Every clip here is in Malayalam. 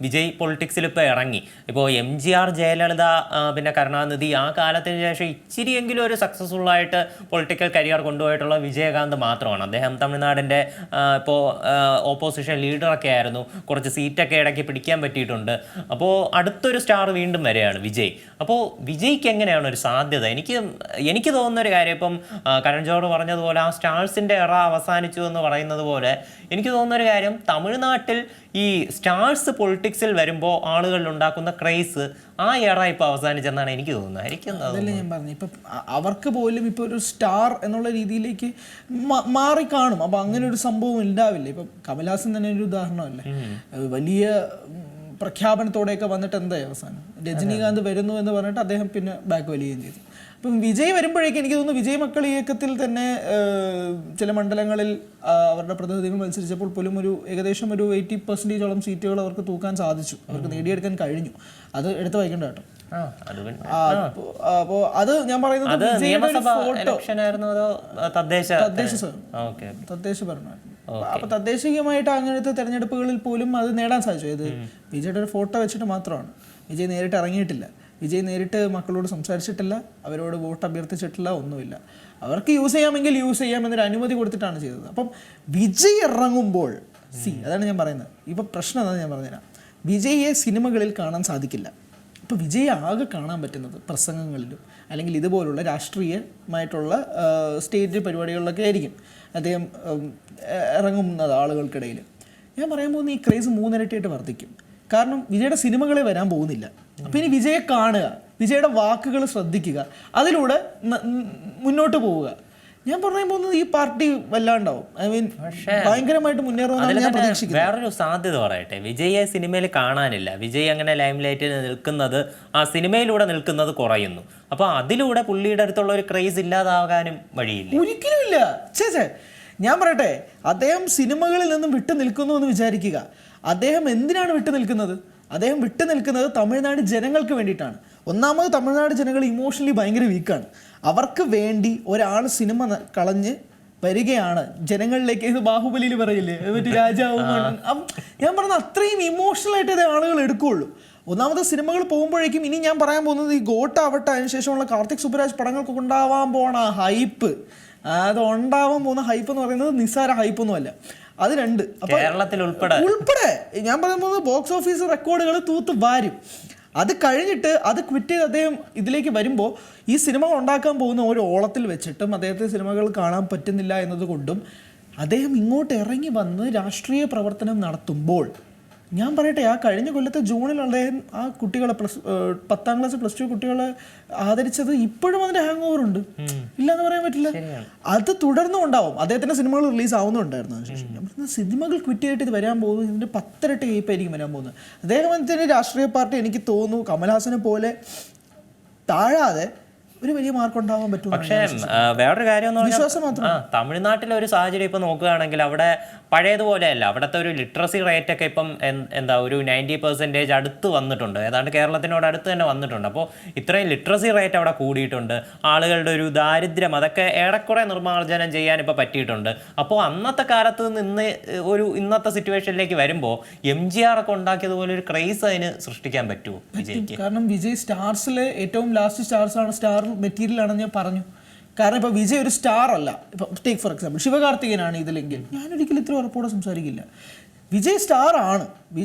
വിജയ് പൊളിറ്റിക്സിൽ ഇപ്പോൾ ഇറങ്ങി. ഇപ്പോൾ MGR, ജയലളിത, പിന്നെ കരുണാനിധി ആ കാലത്തിന് ശേഷം ഇച്ചിരിയെങ്കിലും ഒരു സക്സസ്ഫുൾ ആയിട്ട് പൊളിറ്റിക്കൽ കരിയർ കൊണ്ടുപോയിട്ടുള്ള വിജയകാന്ത് മാത്രമാണ്. അദ്ദേഹം തമിഴ്നാടിൻ്റെ ഇപ്പോൾ ഓപ്പോസിഷൻ ലീഡറൊക്കെ ആയിരുന്നു, കുറച്ച് സീറ്റൊക്കെ ഇടയ്ക്ക് പിടിക്കാൻ പറ്റിയിട്ടുണ്ട്. അപ്പോൾ അടുത്തൊരു സ്റ്റാർ വീണ്ടും വരെയാണ് വിജയ്. അപ്പോൾ വിജയ്ക്ക് എങ്ങനെയാണ് ഒരു സാധ്യത? എനിക്ക് തോന്നുന്നൊരു കാര്യം, ഇപ്പം കരൺ ജോഹർ പറഞ്ഞതുപോലെ ആ സ്റ്റാർസിൻ്റെ എറ അവസാനിച്ചു എന്ന് പറയുന്നത് പോലെ എനിക്ക് തോന്നുന്നൊരു കാര്യം, തമിഴ്നാട്ടിൽ ഈ സ്റ്റാർസ് പൊളിറ്റിക്സിൽ വരുമ്പോൾ ആളുകളിൽ ഉണ്ടാക്കുന്ന ക്രേസ് ആ എറ ഇപ്പോൾ അവസാനിച്ചെന്നാണ് എനിക്ക് തോന്നുന്നത്. അതല്ലേ ഞാൻ പറഞ്ഞു, ഇപ്പം അവർക്ക് പോലും ഇപ്പോൾ ഒരു സ്റ്റാർ എന്നുള്ള രീതിയിലേക്ക് മാറി കാണും. അപ്പം അങ്ങനെ ഒരു സംഭവം ഉണ്ടാവില്ല. ഇപ്പം കമൽഹാസൻ തന്നെ ഒരു ഉദാഹരണമല്ലേ, വലിയ പ്രഖ്യാപനത്തോടെയൊക്കെ വന്നിട്ട് എന്തായി അവസാനം രജനീകാന്ത് വരുന്നു എന്ന് പറഞ്ഞിട്ട് അദ്ദേഹം പിന്നെ ബാക്ക് വലിയുകയും ചെയ്തു. അപ്പം വിജയ് വരുമ്പോഴേക്കും എനിക്ക് തോന്നുന്നു വിജയ് മക്കൾ ഇയക്കത്തിൽ തന്നെ ചില മണ്ഡലങ്ങളിൽ അവരുടെ പ്രതിനിധികൾ മത്സരിച്ചപ്പോൾ പോലും ഏകദേശം ഒരു 80% സീറ്റുകൾ അവർക്ക് തൂക്കാൻ സാധിച്ചു, അവർക്ക് നേടിയെടുക്കാൻ കഴിഞ്ഞു. അത് എടുത്ത് വായിക്കേണ്ട കേട്ടോ. അപ്പോ അത് ഞാൻ പറയുന്നത് തദ്ദേശ ഭരണമായിരുന്നു. അപ്പൊ തദ്ദേശീയമായിട്ട് അങ്ങനത്തെ തെരഞ്ഞെടുപ്പുകളിൽ പോലും അത് നേടാൻ സാധിച്ചു. ഇത് വിജയുടെ ഒരു ഫോട്ടോ വെച്ചിട്ട് മാത്രമാണ്. വിജയ് നേരിട്ട് ഇറങ്ങിയിട്ടില്ല, വിജയ് നേരിട്ട് മക്കളോട് സംസാരിച്ചിട്ടില്ല, അവരോട് വോട്ട് അഭ്യർത്ഥിച്ചിട്ടില്ല, ഒന്നുമില്ല. അവർക്ക് യൂസ് ചെയ്യാമെങ്കിൽ യൂസ് ചെയ്യാമെന്നൊരു അനുമതി കൊടുത്തിട്ടാണ് ചെയ്തത്. അപ്പം വിജയ് ഇറങ്ങുമ്പോൾ അതാണ് ഞാൻ പറയുന്നത്. ഇപ്പം പ്രശ്നം എന്താണെന്ന് ഞാൻ പറഞ്ഞുതരാം. വിജയെ സിനിമകളിൽ കാണാൻ സാധിക്കില്ല. ഇപ്പോൾ വിജയ് ആകെ കാണാൻ പറ്റുന്നത് പ്രസംഗങ്ങളിലും അല്ലെങ്കിൽ ഇതുപോലുള്ള രാഷ്ട്രീയമായിട്ടുള്ള സ്റ്റേജ് പരിപാടികളിലൊക്കെ ആയിരിക്കും അദ്ദേഹം ഇറങ്ങുന്നത് ആളുകൾക്കിടയിൽ. ഞാൻ പറയാൻ പോകുന്ന ഈ ക്രേസ് 3 ഇരട്ടിയായിട്ട് വർദ്ധിക്കും. കാരണം വിജയുടെ സിനിമകളെ വരാൻ പോകുന്നില്ല. അപ്പം ഇനി വിജയെ കാണുക, വിജയുടെ വാക്കുകൾ ശ്രദ്ധിക്കുക, അതിലൂടെ മുന്നോട്ട് പോവുക. ഞാൻ പറയാൻ പോകുന്നത് ഈ പാർട്ടി വല്ലാണ്ടാവും. ഐ മീൻ ഭയങ്കരമായിട്ട് മുന്നേറുമെന്നാണ് ഞാൻ പ്രതീക്ഷിക്കുന്നത്. വേറൊരു സാധ്യത പറയട്ടെ, വിജയെ സിനിമയിൽ കാണാനില്ല. വിജയ് അങ്ങനെ ലൈം ലൈറ്റിൽ നിൽക്കുന്നത്, ആ സിനിമയിലൂടെ നിൽക്കുന്നത് കുറയുന്നു. അപ്പോൾ അതിലൂടെ പുള്ളിയുടെ അടുത്തുള്ള ഒരു ക്രേസ് ഇല്ലാതാകാനും വഴിയില്ല. ഒരിക്കലും ഇല്ല. ഞാൻ പറയട്ടെ, അദ്ദേഹം സിനിമകളിൽ നിന്നും വിട്ടു നിൽക്കുന്നു എന്ന് വിചാരിക്കുക. അദ്ദേഹം എന്തിനാണ് വിട്ടു നിൽക്കുന്നത്? അദ്ദേഹം വിട്ടു നിൽക്കുന്നത് തമിഴ്നാട് ജനങ്ങൾക്ക് വേണ്ടിയിട്ടാണ്. ഒന്നാമത് തമിഴ്നാട് ജനങ്ങൾ ഇമോഷണലി ഭയങ്കര വീക്കാണ്. അവർക്ക് വേണ്ടി ഒരാൾ സിനിമ കളഞ്ഞ് വരികയാണ് ജനങ്ങളിലേക്ക്. ഇത് ബാഹുബലിയിൽ പറയില്ലേ, മറ്റു രാജാവും. ഞാൻ പറഞ്ഞത് അത്രയും ഇമോഷണലായിട്ട് ഇത് ആളുകൾ എടുക്കുകയുള്ളൂ. ഒന്നാമത് സിനിമകൾ പോകുമ്പോഴേക്കും ഇനി ഞാൻ പറയാൻ പോകുന്നത് ഈ ഗോട്ടാവട്ടെ അതിനുശേഷമുള്ള കാർത്തിക് സുബ്രാജ് പടങ്ങൾക്ക് ഉണ്ടാവാൻ പോണ ഹൈപ്പ്, അത് ഉണ്ടാവാൻ പോകുന്ന ഹൈപ്പ് എന്ന് പറയുന്നത് നിസ്സാര ഹൈപ്പൊന്നുമല്ല. അത് രണ്ട്. അപ്പോൾ കേരളത്തിൽ ഉൾപ്പെടെ ഞാൻ പറയാൻ പോകുന്നത് ബോക്സ് ഓഫീസ് റെക്കോർഡുകൾ തൂത്ത് വാരും. അത് കഴിഞ്ഞിട്ട് അത് ക്വിറ്റ് ചെയ്ത് അദ്ദേഹം ഇതിലേക്ക് വരുമ്പോൾ ഈ സിനിമകൾ ഉണ്ടാക്കാൻ പോകുന്ന ഒരു ഓളത്തിൽ വെച്ചിട്ടും അദ്ദേഹത്തെ സിനിമകൾ കാണാൻ പറ്റുന്നില്ല എന്നതുകൊണ്ടും അദ്ദേഹം ഇങ്ങോട്ട് ഇറങ്ങി വന്ന് രാഷ്ട്രീയ പ്രവർത്തനം നടത്തുമ്പോൾ ഞാൻ പറയട്ടെ, ആ കഴിഞ്ഞ കൊല്ലത്തെ ജൂണിൽ അദ്ദേഹം ആ കുട്ടികളെ 10ാം ക്ലാസ് +2 കുട്ടികളെ ആദരിച്ചത് ഇപ്പോഴും അതിൻ്റെ ഹാങ് ഓവർ ഉണ്ട്, ഇല്ലയെന്ന് പറയാൻ പറ്റില്ല. അത് തുടർന്നും ഉണ്ടാവും. അദ്ദേഹത്തിൻ്റെ സിനിമകൾ റിലീസ് ആവുന്നുണ്ടായിരുന്നു. അതിനുശേഷം ഞാൻ പറഞ്ഞ സിനിമകൾ ക്വിറ്റ് ചെയ്തിട്ട് ഇത് വരാൻ പോകുന്നത് ഇതിൻ്റെ 10 ഇരട്ടി ഹൈപ്പായിരിക്കും വരാൻ പോകുന്നത്. അദ്ദേഹത്തിൻ്റെ രാഷ്ട്രീയ പാർട്ടി എനിക്ക് തോന്നുന്നു കമൽഹാസനെ പോലെ താഴാതെ ഒരു വലിയ മാർക്ക് ഉണ്ടാവാൻ പറ്റും. പക്ഷേ വേറൊരു കാര്യം എന്ന് പറഞ്ഞാൽ തമിഴ്നാട്ടിലെ ഒരു സാഹചര്യം ഇപ്പം നോക്കുകയാണെങ്കിൽ അവിടെ പഴയതുപോലെയല്ല. അവിടുത്തെ ഒരു ലിറ്ററസി റേറ്റ് ഒക്കെ ഇപ്പം ഒരു 90% അടുത്ത് വന്നിട്ടുണ്ട്, ഏതാണ്ട് കേരളത്തിനോട് അടുത്ത് തന്നെ വന്നിട്ടുണ്ട്. അപ്പോൾ ഇത്രയും ലിറ്ററസി റേറ്റ് അവിടെ കൂടിയിട്ടുണ്ട്. ആളുകളുടെ ഒരു ദാരിദ്ര്യം അതൊക്കെ ഏറെക്കുറെ നിർമ്മാർജ്ജനം ചെയ്യാൻ ഇപ്പോൾ പറ്റിയിട്ടുണ്ട്. അപ്പോൾ അന്നത്തെ കാലത്ത് നിന്ന് ഇന്നത്തെ സിറ്റുവേഷനിലേക്ക് വരുമ്പോൾ MGR ഒക്കെ ഉണ്ടാക്കിയതുപോലെ ഒരു ക്രേസ് അതിന് സൃഷ്ടിക്കാൻ പറ്റുമോ വിജയ്ക്ക്? കാരണം വിജയ് സ്റ്റാർസിലെ ഏറ്റവും ലാസ്റ്റ് സ്റ്റാർസാണ്, സ്റ്റാർ മെറ്റീരിയൽ ആണെന്ന് ഞാൻ പറഞ്ഞു. കാരണം ഇപ്പോൾ വിജയ് ഒരു സ്റ്റാർ അല്ല. ഇപ്പോൾ ടേക്ക് ഫോർ എക്സാമ്പിൾ ശിവകാർത്തികനാണ് ഇതിലെങ്കിൽ ഞാനൊരിക്കലും ഇത്ര ഉറപ്പോടെ സംസാരിക്കില്ല. വിജയ് സ്റ്റാർ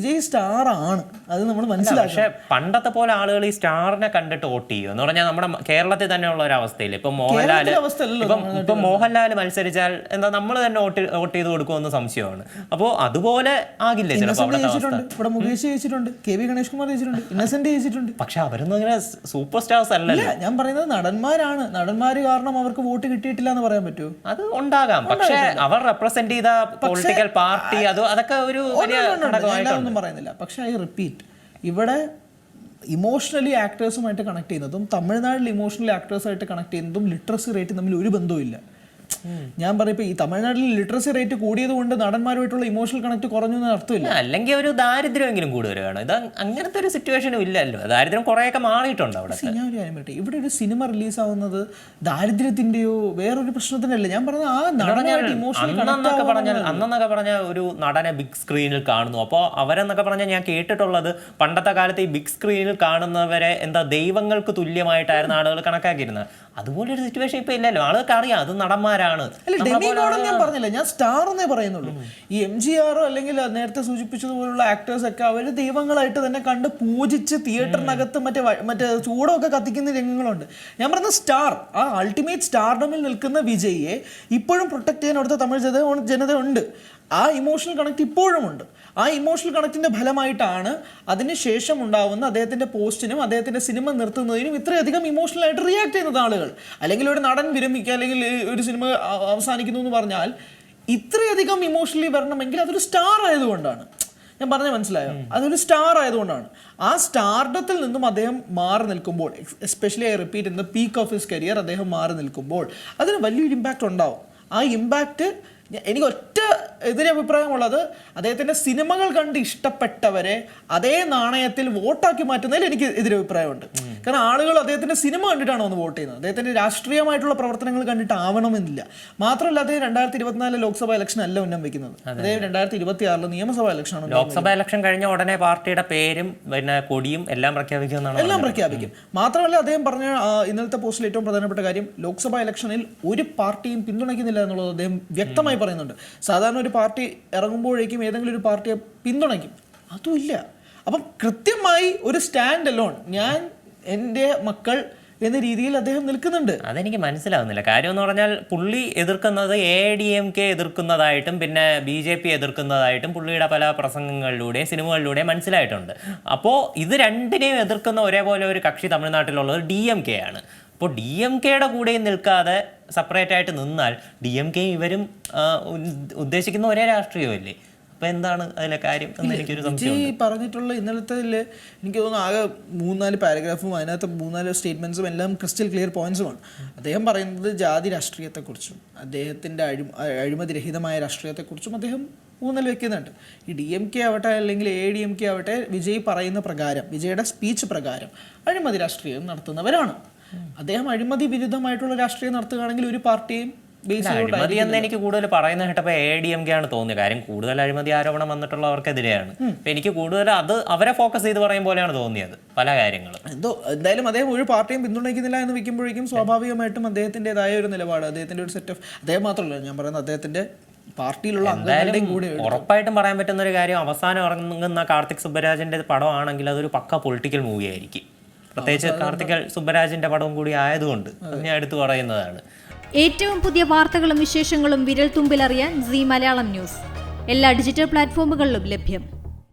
ആണ്, അത് നമ്മൾ മനസ്സിലാക്കി. പക്ഷേ പണ്ടത്തെ പോലെ ആളുകൾ ഈ സ്റ്റാറിനെ കണ്ടിട്ട് വോട്ട് ചെയ്യും എന്ന് പറഞ്ഞാൽ നമ്മുടെ കേരളത്തിൽ തന്നെയുള്ള ഒരു അവസ്ഥയിൽ ഇപ്പം മോഹൻലാൽ മത്സരിച്ചാൽ നമ്മൾ തന്നെ വോട്ട് ചെയ്ത് കൊടുക്കുമെന്ന് സംശയമാണ്. അപ്പോൾ അതുപോലെ ആകില്ലേ ചിലപ്പോൾ. ഇവിടെ മുകേഷ് ജയിച്ചിട്ടുണ്ട്, KV ഗണേഷ് കുമാർ ജയിച്ചിട്ടുണ്ട്, ഇന്നസെന്റ് ജയിച്ചിട്ടുണ്ട്. പക്ഷെ അവരൊന്നും ഇങ്ങനെ സൂപ്പർ സ്റ്റാർസ് അല്ലല്ലോ. ഞാൻ പറയുന്നത് നടന്മാരാണ്. നടന്മാര് കാരണം അവർക്ക് വോട്ട് കിട്ടിയിട്ടില്ല എന്ന് പറയാൻ പറ്റുമോ? അത് ഉണ്ടാകാം. പക്ഷെ അവർ റെപ്രസെന്റ് ചെയ്ത പൊളിറ്റിക്കൽ പാർട്ടി അതൊക്കെ ഒരു ഒന്നും പറയുന്നില്ല. പക്ഷെ ഐ റിപ്പീറ്റ്, ഇവിടെ ഇമോഷണലി ആക്ടേഴ്സുമായിട്ട് കണക്ട് ചെയ്യുന്നതും തമിഴ്നാട്ടിൽ ഇമോഷണലി ആക്ടേഴ്സായിട്ട് കണക്ട് ചെയ്യുന്നതും ലിറ്ററസി റേറ്റ് തമ്മിൽ ഒരു ബന്ധവും ഇല്ല. ഞാൻ പറയും ഇപ്പൊ ഈ തമിഴ്നാട്ടിൽ ലിറ്ററസി റേറ്റ് കൂടിയത് കൊണ്ട് നടന്മാരുമായിട്ടുള്ള ഇമോഷണൽ കണക്ട് കുറഞ്ഞു എന്ന് അർത്ഥമില്ല. അല്ലെങ്കിൽ ഒരു ദാരിദ്ര്യമെങ്കിലും കൂടി വരികയാണ്. ഇത് അങ്ങനത്തെ ഒരു സിറ്റുവേഷനും ഇല്ലല്ലോ. ദാരിദ്ര്യം കുറേയൊക്കെ മാറിയിട്ടുണ്ട് അവിടെ. ഞാൻ ഒരു കാര്യം പറയട്ടെ, ഇവിടെ ഒരു സിനിമ റിലീസാവുന്നത് ദാരിദ്ര്യത്തിന്റെയോ വേറൊരു പ്രശ്നത്തിനല്ല. ഞാൻ പറഞ്ഞത് ആ നടനായിട്ട് ഇമോഷണൽ അന്നൊക്കെ പറഞ്ഞ ഒരു നടനെ ബിഗ് സ്ക്രീനിൽ കാണുന്നു. അപ്പോൾ അവരെന്നൊക്കെ പറഞ്ഞാൽ ഞാൻ കേട്ടിട്ടുള്ളത് പണ്ടത്തെ കാലത്ത് ഈ ബിഗ് സ്ക്രീനിൽ കാണുന്നവരെ എന്താ ദൈവങ്ങൾക്ക് തുല്യമായിട്ടായിരുന്നു ആളുകൾ കണക്കാക്കിയിരുന്നത്. അതുപോലെ ഒരു സിറ്റുവേഷൻ ഇപ്പൊ ഇല്ലല്ലോ. ആളുകൾക്ക് അറിയാം അത് നടന്മാരാണ്. ഞാൻ പറഞ്ഞില്ല, ഞാൻ സ്റ്റാർ എന്നേ പറയുന്നുള്ളൂ. ഈ MGR അല്ലെങ്കിൽ നേരത്തെ സൂചിപ്പിച്ചതുപോലുള്ള ആക്ടേഴ്സ് ഒക്കെ അവര് ദൈവങ്ങളായിട്ട് തന്നെ കണ്ട് പൂജിച്ച് തിയേറ്ററിനകത്ത് മറ്റേ ചൂടൊക്കെ കത്തിക്കുന്ന രംഗങ്ങളുണ്ട്. ഞാൻ പറഞ്ഞ സ്റ്റാർ, ആ അൾട്ടിമേറ്റ് സ്റ്റാർഡമിൽ നിൽക്കുന്ന വിജയിയെ ഇപ്പോഴും പ്രൊട്ടക്ട് ചെയ്യാൻ അവിടുത്തെ തമിഴ് ജനത ഉണ്ട്. ആ ഇമോഷണൽ കണക്ട് ഇപ്പോഴും ഉണ്ട്. ആ ഇമോഷണൽ കണക്റ്റിന്റെ ഫലമായിട്ടാണ് അതിന് ശേഷം ഉണ്ടാവുന്ന അദ്ദേഹത്തിന്റെ പോസ്റ്റിനും അദ്ദേഹത്തിന്റെ സിനിമ നിർത്തുന്നതിനും ഇത്രയധികം ഇമോഷണൽ ആയിട്ട് റിയാക്ട് ചെയ്യുന്നത് ആളുകൾ. അല്ലെങ്കിൽ ഒരു നടൻ വിരമിക്കുക അല്ലെങ്കിൽ ഒരു സിനിമ അവസാനിക്കുന്നു എന്ന് പറഞ്ഞാൽ ഇത്രയധികം ഇമോഷണലി വരണമെങ്കിൽ അതൊരു സ്റ്റാർ ആയതുകൊണ്ടാണ്. ഞാൻ പറഞ്ഞ മനസ്സിലായോ? അതൊരു സ്റ്റാർ ആയതുകൊണ്ടാണ്. ആ സ്റ്റാർഡത്തിൽ നിന്നും അദ്ദേഹം മാറി നിൽക്കുമ്പോൾ, especially I repeat, in the peak of his career അദ്ദേഹം മാറി നിൽക്കുമ്പോൾ അതിന് വലിയൊരു ഇമ്പാക്റ്റ് ഉണ്ടാവും. ആ ഇമ്പാക്റ്റ് എനിക്ക് ഒറ്റ എതിരഭിപ്രായമുള്ളത്, അദ്ദേഹത്തിൻ്റെ സിനിമകൾ കണ്ട് ഇഷ്ടപ്പെട്ടവരെ അതേ നാണയത്തിൽ വോട്ടാക്കി മാറ്റുന്നതിൽ എനിക്ക് എതിരഭിപ്രായമുണ്ട്. കാരണം ആളുകൾ അദ്ദേഹത്തിൻ്റെ സിനിമ കണ്ടിട്ടാണ് വന്ന് വോട്ട് ചെയ്യുന്നത്, അദ്ദേഹത്തിൻ്റെ രാഷ്ട്രീയമായിട്ടുള്ള പ്രവർത്തനങ്ങൾ കണ്ടിട്ടാവണമെന്നില്ല. മാത്രമല്ല അദ്ദേഹം 2024 ലോക്സഭാ ഇലക്ഷൻ അല്ല ഉന്നം വെക്കുന്നത്, അദ്ദേഹം 2026 നിയമസഭാ ഇലക്ഷനാണ്. ലോക്സഭാ ഇലക്ഷൻ കഴിഞ്ഞ ഉടനെ പാർട്ടിയുടെ പേരും പിന്നെ കൊടിയും എല്ലാം പ്രഖ്യാപിക്കുമെന്നാണ്. എല്ലാം പ്രഖ്യാപിക്കും. മാത്രമല്ല അദ്ദേഹം പറഞ്ഞ ഇന്നലത്തെ പോസ്റ്റിൽ ഏറ്റവും പ്രധാനപ്പെട്ട കാര്യം, ലോക്സഭാ ഇലക്ഷനിൽ ഒരു പാർട്ടിയും പിന്തുണയ്ക്കുന്നില്ല എന്നുള്ളത് അദ്ദേഹം വ്യക്തമായി പറയുന്നുണ്ട്. സാധാരണ ഒരു പാർട്ടി ഇറങ്ങുമ്പോഴേക്കും ഏതെങ്കിലും ഒരു പാർട്ടിയെ പിന്തുണയ്ക്കും, അതുമില്ല. അപ്പം കൃത്യമായി ഒരു സ്റ്റാൻഡ് അലോൺ, ഞാൻ എൻ്റെ മക്കൾ എന്ന രീതിയിൽ അദ്ദേഹം നിൽക്കുന്നുണ്ട്. അതെനിക്ക് മനസ്സിലാവുന്നില്ല. കാര്യം എന്ന് പറഞ്ഞാൽ പുള്ളി എതിർക്കുന്നത് AIADMK എതിർക്കുന്നതായിട്ടും പിന്നെ BJP എതിർക്കുന്നതായിട്ടും പുള്ളിയുടെ പല പ്രസംഗങ്ങളിലൂടെയും സിനിമകളിലൂടെയും മനസ്സിലായിട്ടുണ്ട്. അപ്പോൾ ഇത് രണ്ടിനെയും എതിർക്കുന്ന ഒരേപോലെ ഒരു കക്ഷി തമിഴ്നാട്ടിലുള്ളത് DMK ആണ്. അപ്പോൾ DMKയുടെ കൂടെയും നിൽക്കാതെ സെപ്പറേറ്റ് ആയിട്ട് നിന്നാൽ DMK ഇവരും ഉദ്ദേശിക്കുന്ന ഒരേ രാഷ്ട്രീയമല്ലേ? അപ്പോൾ എന്താണ് അതിലെ കാര്യം എന്ന് എനിക്കൊരു സംശയം. ഈ പറഞ്ഞിട്ടുള്ള ഇന്നലത്തെ എനിക്ക് തോന്നുന്നു ആകെ 3-4 പാരഗ്രാഫും അതിനകത്ത് 3-4 സ്റ്റേറ്റ്മെൻറ്റ്സും എല്ലാം ക്രിസ്റ്റൽ ക്ലിയർ പോയിന്റ്സുമാണ്. അദ്ദേഹം പറയുന്നത് ജാതി രാഷ്ട്രീയത്തെക്കുറിച്ചും അദ്ദേഹത്തിൻ്റെ അഴിമതിരഹിതമായ രാഷ്ട്രീയത്തെക്കുറിച്ചും അദ്ദേഹം ഊന്നൽ വെക്കുന്നുണ്ട്. ഈ DMK ആവട്ടെ അല്ലെങ്കിൽ AIADMK ആവട്ടെ വിജയ് പറയുന്ന പ്രകാരം, വിജയുടെ സ്പീച്ച് പ്രകാരം അഴിമതി രാഷ്ട്രീയം നടത്തുന്നവരാണ്. അദ്ദേഹം അഴിമതി വിരുദ്ധമായിട്ടുള്ള രാഷ്ട്രീയം നടത്തുകയാണെങ്കിൽ ഒരു പാർട്ടിയും അഴിമതി എന്ന് എനിക്ക് കൂടുതൽ പറയുന്ന കേട്ടപ്പോൾ AIADMK ആണ് തോന്നിയത്. കാര്യം കൂടുതൽ അഴിമതി ആരോപണം വന്നിട്ടുള്ളവർക്കെതിരെയാണ്. അപ്പം എനിക്ക് കൂടുതൽ അത് അവരെ ഫോക്കസ് ചെയ്ത് പറയും പോലെയാണ് തോന്നിയത് പല കാര്യങ്ങളും. എന്തായാലും അദ്ദേഹം ഒരു പാർട്ടിയും പിന്തുണയ്ക്കുന്നില്ല എന്ന് വെക്കുമ്പോഴേക്കും സ്വാഭാവികമായിട്ടും അദ്ദേഹത്തിൻ്റെതായ ഒരു നിലപാട്, അദ്ദേഹത്തിൻ്റെ ഒരു സെറ്റ് ഓഫ്, അദ്ദേഹം മാത്രമല്ല ഞാൻ പറയുന്നത് അദ്ദേഹത്തിൻ്റെ പാർട്ടിയിലുള്ള അംഗങ്ങളുടെയും കൂടെ ഉറപ്പായിട്ടും പറയാൻ പറ്റുന്ന ഒരു കാര്യം, അവസാനം ഇറങ്ങുന്ന കാർത്തിക് സുബ്ബരാജിന്റെ പടമാണെങ്കിൽ അതൊരു പക്ക പൊളിറ്റിക്കൽ മൂവി ആയിരിക്കും. പ്രത്യേകിച്ച് കാർത്തിക് സുബ്ബരാജിന്റെ പടവും കൂടി ആയതുകൊണ്ട് ഞാൻ എടുത്തു പറയുന്നതാണ്. ഏറ്റവും പുതിയ വാർത്തകളും വിശേഷങ്ങളും വിരൽ തുമ്പിലറിയാൻ സീ മലയാളം ന്യൂസ് എല്ലാ ഡിജിറ്റൽ പ്ലാറ്റ്ഫോമുകളിലും ലഭ്യം.